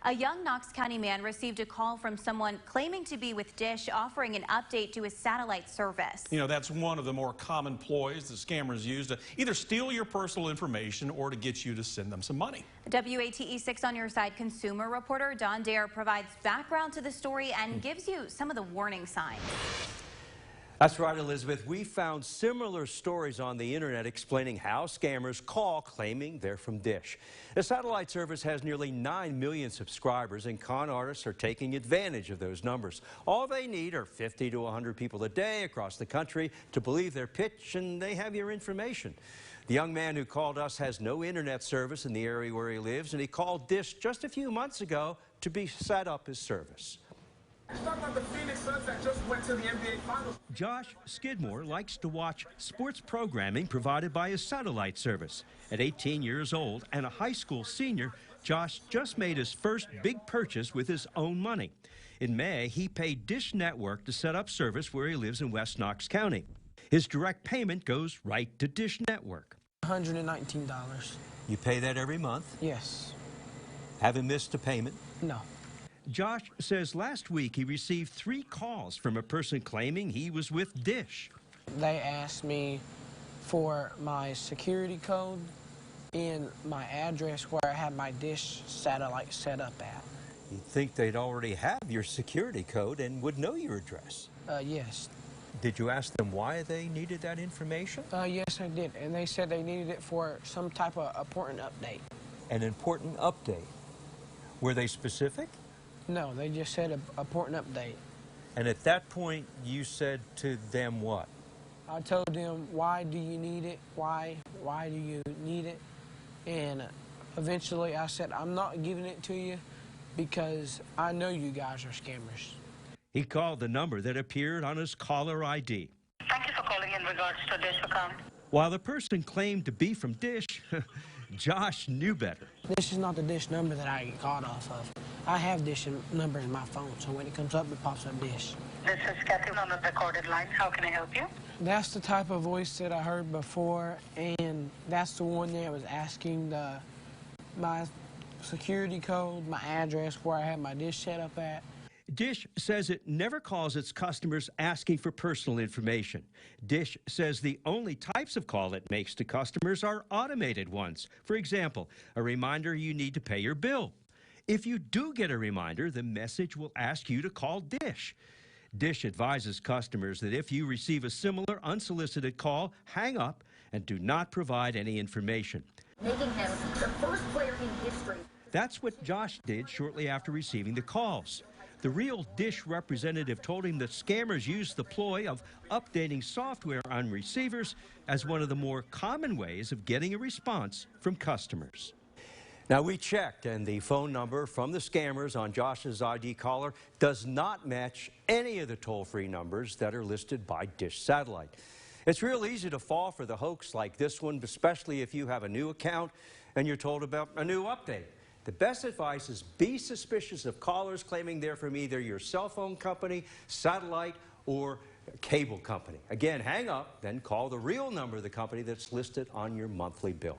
A young Knox County man received a call from someone claiming to be with Dish, offering an update to his satellite service. You know, that's one of the more common ploys that scammers use to either steal your personal information or to get you to send them some money. WATE 6 on your side consumer reporter Don Dare provides background to the story and gives you some of the warning signs. That's right, Elizabeth. We found similar stories on the internet explaining how scammers call claiming they're from Dish. The satellite service has nearly 9 million subscribers, and con artists are taking advantage of those numbers. All they need are 50 to 100 people a day across the country to believe their pitch, and they have your information. The young man who called us has no internet service in the area where he lives, and he called Dish just a few months ago to be set up his service. Josh Skidmore likes to watch sports programming provided by his satellite service. At 18 years old and a high school senior, Josh just made his first big purchase with his own money. In May, he paid Dish Network to set up service where he lives in West Knox County. His direct payment goes right to Dish Network. $119. You pay that every month? Yes. Haven't missed a payment? No. Josh says last week he received 3 calls from a person claiming he was with Dish. They asked me for my security code and my address where I had my Dish satellite set up at. You'd think they'd already have your security code and would know your address. Yes. Did you ask them why they needed that information? Yes, I did. And they said they needed it for some type of important update. An important update? Were they specific? No, they just said an important update. And at that point, you said to them what? I told them, why do you need it? Why do you need it? And eventually I said, I'm not giving it to you because I know you guys are scammers. He called the number that appeared on his caller ID. Thank you for calling in regards to Dish account. While the person claimed to be from Dish, Josh knew better. This is not the Dish number that I get called off of. I have Dish numbers in my phone, so when it comes up, it pops up Dish. This is Kathy on the recorded line. How can I help you? That's the type of voice that I heard before, and that's the one that was asking my security code, my address, where I had my Dish set up at. Dish says it never calls its customers asking for personal information. Dish says the only types of call it makes to customers are automated ones. For example, a reminder you need to pay your bill. If you do get a reminder, the message will ask you to call Dish. Dish advises customers that if you receive a similar unsolicited call, hang up and do not provide any information. Making him the first player in history. That's what Josh did shortly after receiving the calls. The real Dish representative told him that scammers use the ploy of updating software on receivers as one of the more common ways of getting a response from customers. Now, we checked, and the phone number from the scammers on Josh's ID caller does not match any of the toll-free numbers that are listed by Dish Satellite. It's real easy to fall for the hoax like this one, especially if you have a new account and you're told about a new update. The best advice is be suspicious of callers claiming they're from either your cell phone company, satellite, or cable company. Again, hang up, then call the real number of the company that's listed on your monthly bill.